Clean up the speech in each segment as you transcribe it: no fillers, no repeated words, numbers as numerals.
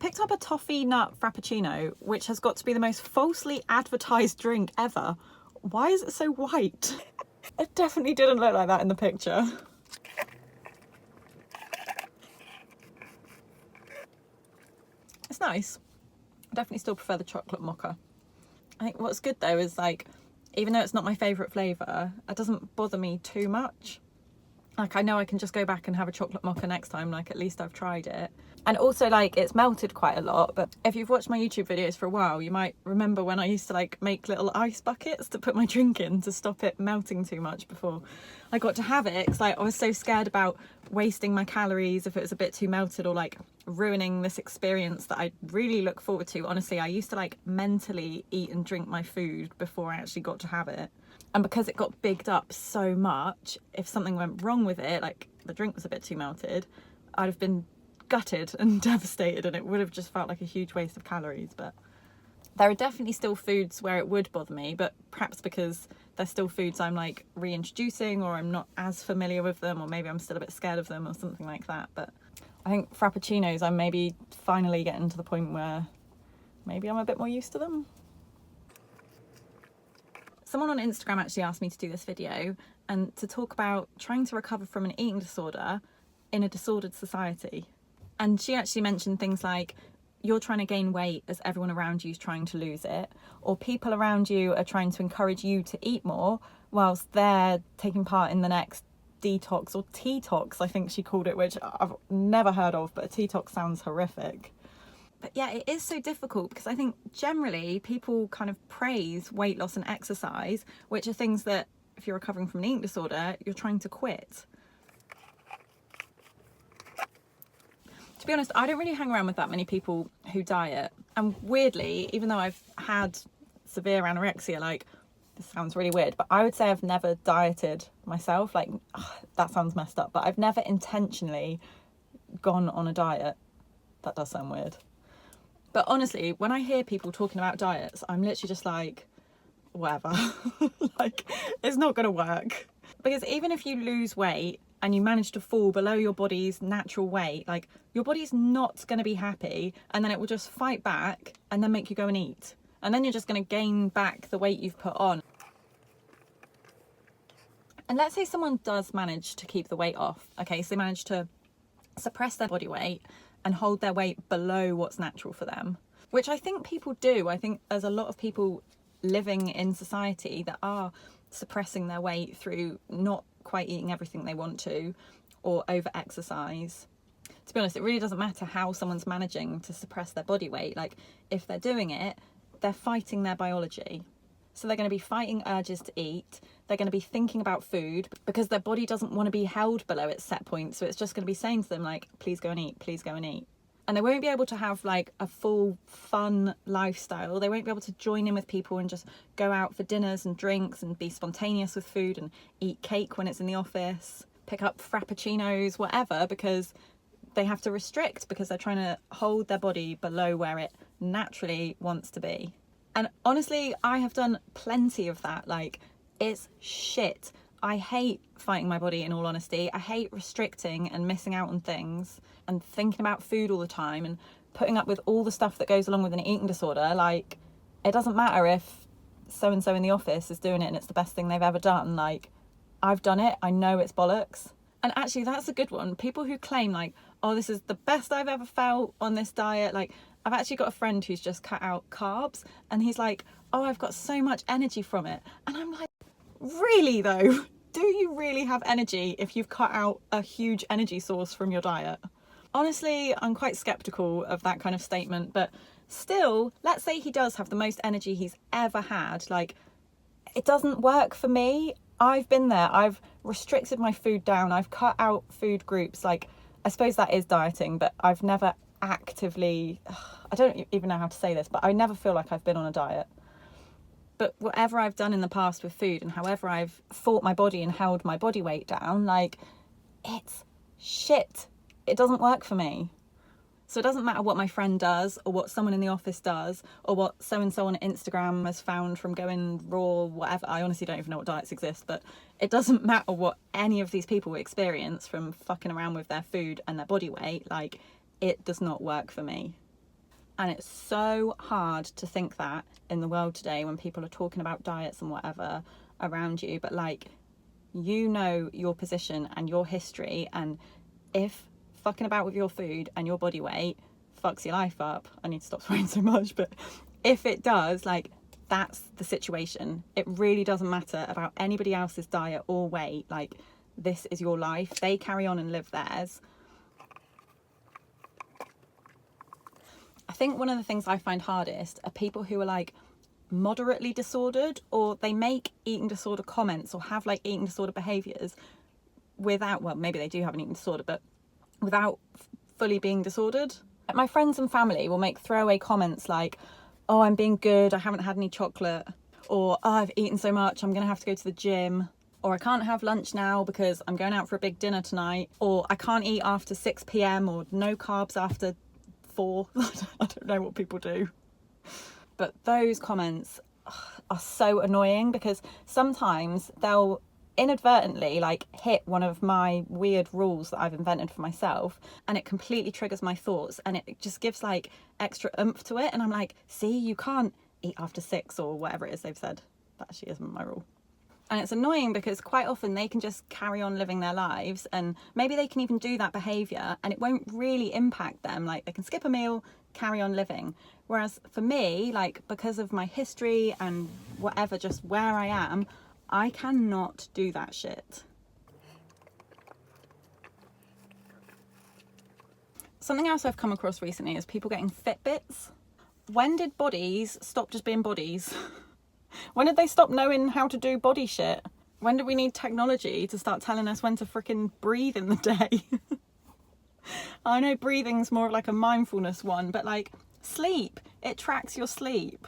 picked up a toffee nut frappuccino, which has got to be the most falsely advertised drink ever. Why is it so white? It definitely didn't look like that in the picture. It's nice. I definitely still prefer the chocolate mocha. I think what's good though is like, even though it's not my favourite flavour, it doesn't bother me too much. Like, I know I can just go back and have a chocolate mocha next time, like at least I've tried it. And also, like, it's melted quite a lot, but if you've watched my YouTube videos for a while, you might remember when I used to like make little ice buckets to put my drink in to stop it melting too much before I got to have it, because like I was so scared about wasting my calories if it was a bit too melted, or like ruining this experience that I really look forward to. Honestly, I used to like mentally eat and drink my food before I actually got to have it. And because it got bigged up so much, if something went wrong with it, like the drink was a bit too melted, I'd have been gutted and devastated, and it would have just felt like a huge waste of calories. But there are definitely still foods where it would bother me, but perhaps because they're still foods I'm like reintroducing, or I'm not as familiar with them, or maybe I'm still a bit scared of them or something like that. But I think frappuccinos, I'm maybe finally getting to the point where maybe I'm a bit more used to them. Someone on Instagram actually asked me to do this video and to talk about trying to recover from an eating disorder in a disordered society. And she actually mentioned things like, you're trying to gain weight as everyone around you is trying to lose it, or people around you are trying to encourage you to eat more whilst they're taking part in the next detox, or T-tox, I think she called it, which I've never heard of, but a T-tox sounds horrific. But yeah, it is so difficult because I think generally people kind of praise weight loss and exercise, which are things that if you're recovering from an eating disorder, you're trying to quit. To be honest, I don't really hang around with that many people who diet. And weirdly, even though I've had severe anorexia, like, this sounds really weird, but I would say I've never dieted myself. Like, that sounds messed up, but I've never intentionally gone on a diet. That does sound weird. But honestly, when I hear people talking about diets, I'm literally just like, whatever. Like, it's not going to work. Because even if you lose weight and you manage to fall below your body's natural weight, like, your body's not going to be happy, and then it will just fight back and then make you go and eat. And then you're just going to gain back the weight you've put on. And let's say someone does manage to keep the weight off. Okay, so they manage to suppress their body weight and hold their weight below what's natural for them, which I think people do. I think there's a lot of people living in society that are suppressing their weight through not quite eating everything they want to, or over exercise. To be honest, it really doesn't matter how someone's managing to suppress their body weight. Like, if they're doing it, they're fighting their biology. So they're going to be fighting urges to eat. They're going to be thinking about food because their body doesn't want to be held below its set point. So it's just going to be saying to them, like, please go and eat, please go and eat. And they won't be able to have like a full fun lifestyle. They won't be able to join in with people and just go out for dinners and drinks and be spontaneous with food and eat cake when it's in the office, pick up frappuccinos, whatever, because they have to restrict because they're trying to hold their body below where it naturally wants to be. And honestly, I have done plenty of that. Like, it's shit. I hate fighting my body, in all honesty. I hate restricting and missing out on things and thinking about food all the time and putting up with all the stuff that goes along with an eating disorder. Like, it doesn't matter if so-and-so in the office is doing it and it's the best thing they've ever done. Like, I've done it. I know it's bollocks. And actually, that's a good one. People who claim like, oh, this is the best I've ever felt on this diet. Like, I've actually got a friend who's just cut out carbs and he's like, oh, I've got so much energy from it. And I'm like, really though? Do you really have energy if you've cut out a huge energy source from your diet? Honestly, I'm quite skeptical of that kind of statement, but still, let's say he does have the most energy he's ever had. Like, it doesn't work for me. I've been there. I've restricted my food down. I've cut out food groups. Like, I suppose that is dieting, but I've never actively, I don't even know how to say this, but I never feel like I've been on a diet. But whatever I've done in the past with food and however I've fought my body and held my body weight down, like, it's shit. It doesn't work for me. So it doesn't matter what my friend does or what someone in the office does or what so-and-so on Instagram has found from going raw, whatever. I honestly don't even know what diets exist, but it doesn't matter what any of these people experience from fucking around with their food and their body weight. Like, it does not work for me. And it's so hard to think that in the world today when people are talking about diets and whatever around you. But like, you know your position and your history, and if fucking about with your food and your body weight fucks your life up, I need to stop swearing so much, but if it does, like, that's the situation. It really doesn't matter about anybody else's diet or weight. Like, this is your life. They carry on and live theirs. I think one of the things I find hardest are people who are like moderately disordered, or they make eating disorder comments or have like eating disorder behaviours without, well, maybe they do have an eating disorder, but without fully being disordered. My friends and family will make throwaway comments like, oh, I'm being good, I haven't had any chocolate, or oh, I've eaten so much, I'm gonna have to go to the gym, or I can't have lunch now because I'm going out for a big dinner tonight, or I can't eat after 6 p.m, or no carbs after 4. I don't know what people do. But those comments are so annoying, because sometimes they'll inadvertently like hit one of my weird rules that I've invented for myself, and it completely triggers my thoughts, and it just gives like extra oomph to it, and I'm like, see, you can't eat after 6 or whatever it is they've said. That actually isn't my rule. And it's annoying because quite often they can just carry on living their lives, and maybe they can even do that behaviour and it won't really impact them. Like, they can skip a meal, carry on living. Whereas for me, like, because of my history and whatever, just where I am, I cannot do that shit. Something else I've come across recently is people getting Fitbits. When did bodies stop just being bodies? When did they stop knowing how to do body shit? When did we need technology to start telling us when to frickin' breathe in the day? I know breathing's more of like a mindfulness one, but like, sleep, it tracks your sleep.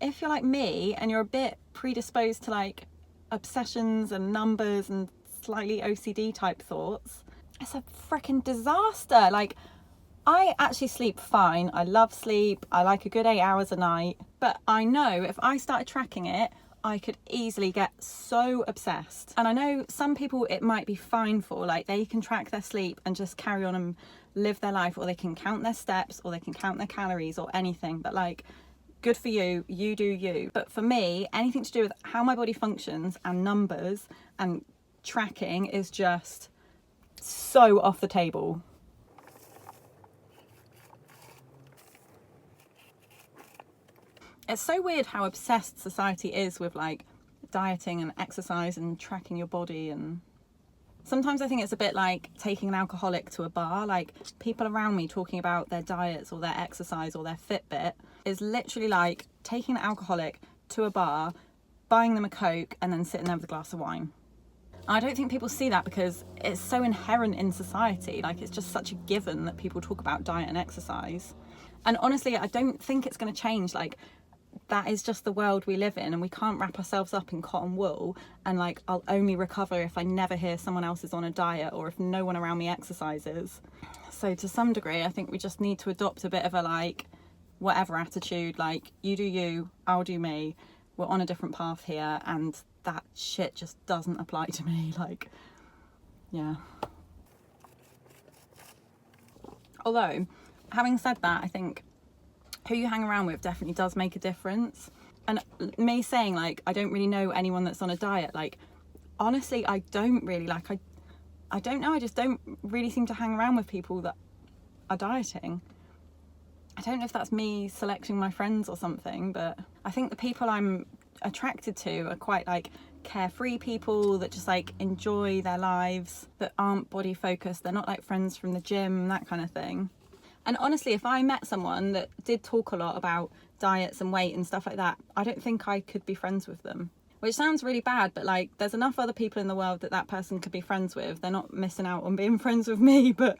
If you're like me and you're a bit predisposed to like obsessions and numbers and slightly OCD type thoughts, it's a freaking disaster. Like, I actually sleep fine. I love sleep. I like a good 8 hours a night. But I know if I started tracking it, I could easily get so obsessed. And I know some people it might be fine for, like, they can track their sleep and just carry on and live their life, or they can count their steps, or they can count their calories or anything. But like, good for you, you do you. But for me, anything to do with how my body functions and numbers and tracking is just so off the table. It's so weird how obsessed society is with like dieting and exercise and tracking your body. And sometimes I think it's a bit like taking an alcoholic to a bar. Like, people around me talking about their diets or their exercise or their Fitbit is literally like taking an alcoholic to a bar, buying them a Coke, and then sitting there with a glass of wine. I don't think people see that because it's so inherent in society. Like, it's just such a given that people talk about diet and exercise. And honestly, I don't think it's going to change. Like, that is just the world we live in, and we can't wrap ourselves up in cotton wool and like, I'll only recover if I never hear someone else is on a diet or if no one around me exercises. So to some degree, I think we just need to adopt a bit of a like, whatever attitude, like, you do you, I'll do me, we're on a different path here, and that shit just doesn't apply to me. Like, yeah. Although, having said that, I think who you hang around with definitely does make a difference. And me saying like, I don't really know anyone that's on a diet, like, honestly, I don't really, like, I don't know, I just don't really seem to hang around with people that are dieting. I don't know if that's me selecting my friends or something, but I think the people I'm attracted to are quite like carefree people that just like enjoy their lives, that aren't body focused. They're not like friends from the gym, that kind of thing. And honestly, if I met someone that did talk a lot about diets and weight and stuff like that, I don't think I could be friends with them. Which sounds really bad, but like, there's enough other people in the world that person could be friends with. They're not missing out on being friends with me. But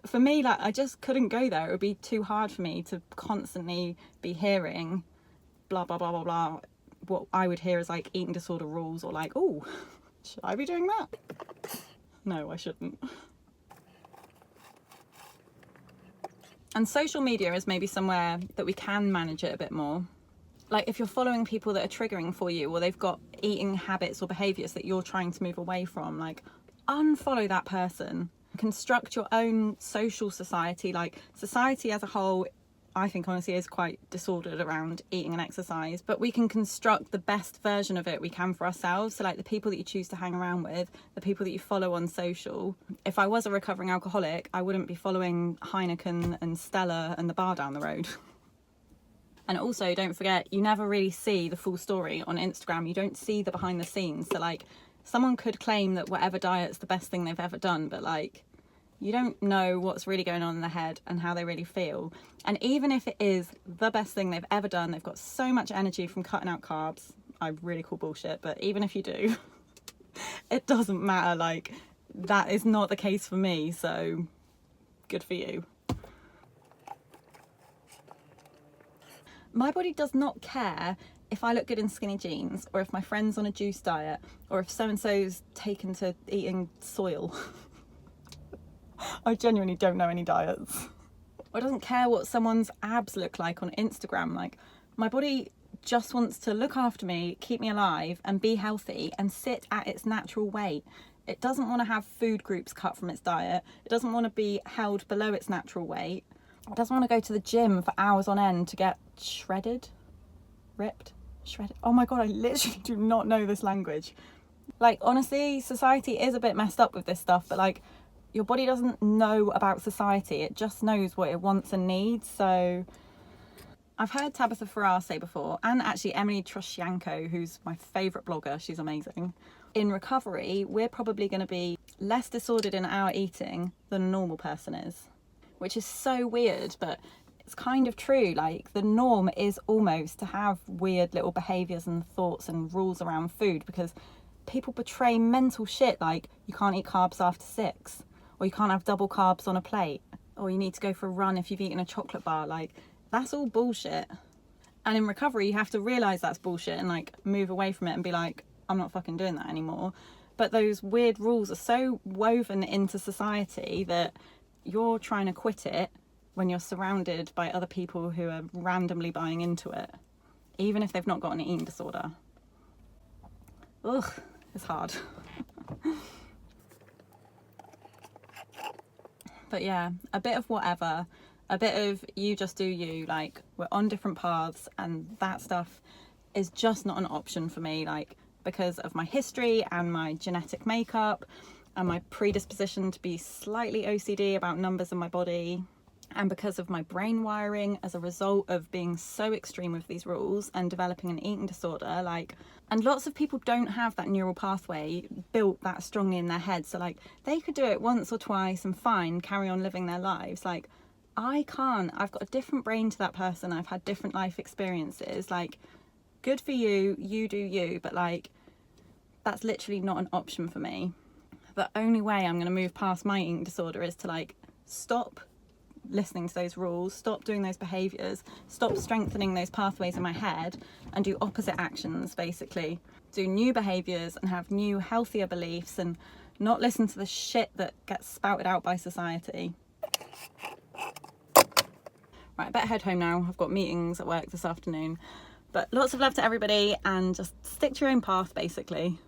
for me, like, I just couldn't go there. It would be too hard for me to constantly be hearing blah, blah, blah, blah, blah. What I would hear is like eating disorder rules, or like, oh, should I be doing that? No, I shouldn't. And social media is maybe somewhere that we can manage it a bit more. Like, if you're following people that are triggering for you, or they've got eating habits or behaviours that you're trying to move away from, like, unfollow that person. Construct your own social society. Like, society as a whole I think honestly is quite disordered around eating and exercise, but we can construct the best version of it we can for ourselves. So like the people that you choose to hang around with, the people that you follow on social. If I was a recovering alcoholic, I wouldn't be following Heineken and Stella and the bar down the road. And also, don't forget, you never really see the full story on Instagram. You don't see the behind the scenes. So like someone could claim that whatever diet's the best thing they've ever done, but like you don't know what's really going on in their head and how they really feel. And even if it is the best thing they've ever done, they've got so much energy from cutting out carbs. I really call bullshit, but even if you do, it doesn't matter. Like, that is not the case for me, so good for you. My body does not care if I look good in skinny jeans, or if my friend's on a juice diet, or if so-and-so's taken to eating soil. I genuinely don't know any diets. It doesn't care what someone's abs look like on Instagram. Like, my body just wants to look after me, keep me alive and be healthy and sit at its natural weight. It doesn't want to have food groups cut from its diet. It doesn't want to be held below its natural weight. It doesn't want to go to the gym for hours on end to get shredded. Oh my God, I literally do not know this language. Like, honestly, society is a bit messed up with this stuff, but like, your body doesn't know about society. It just knows what it wants and needs. So I've heard Tabitha Farrar say before, and actually Emily Troscianko, who's my favourite blogger, she's amazing. In recovery, we're probably going to be less disordered in our eating than a normal person is, which is so weird, but it's kind of true. Like, the norm is almost to have weird little behaviours and thoughts and rules around food, because people portray mental shit like you can't eat carbs after 6, or you can't have double carbs on a plate, or you need to go for a run if you've eaten a chocolate bar. Like, that's all bullshit. And in recovery, you have to realise that's bullshit and like move away from it and be like, I'm not fucking doing that anymore. But those weird rules are so woven into society that you're trying to quit it when you're surrounded by other people who are randomly buying into it, even if they've not got an eating disorder. Ugh, it's hard. But yeah, a bit of whatever, a bit of you just do you. Like, we're on different paths, and that stuff is just not an option for me, like, because of my history and my genetic makeup and my predisposition to be slightly OCD about numbers in my body, and because of my brain wiring as a result of being so extreme with these rules and developing an eating disorder. Like, and lots of people don't have that neural pathway built that strongly in their head, so like they could do it once or twice and fine, carry on living their lives. Like, I can't. I've got a different brain to that person. I've had different life experiences. Like, good for you, you do you, but like, that's literally not an option for me. The only way I'm going to move past my eating disorder is to like stop listening to those rules, stop doing those behaviours, stop strengthening those pathways in my head, and do opposite actions. Basically do new behaviours and have new healthier beliefs, and not listen to the shit that gets spouted out by society. Right, I better head home now. I've got meetings at work this afternoon, but lots of love to everybody, and just stick to your own path basically.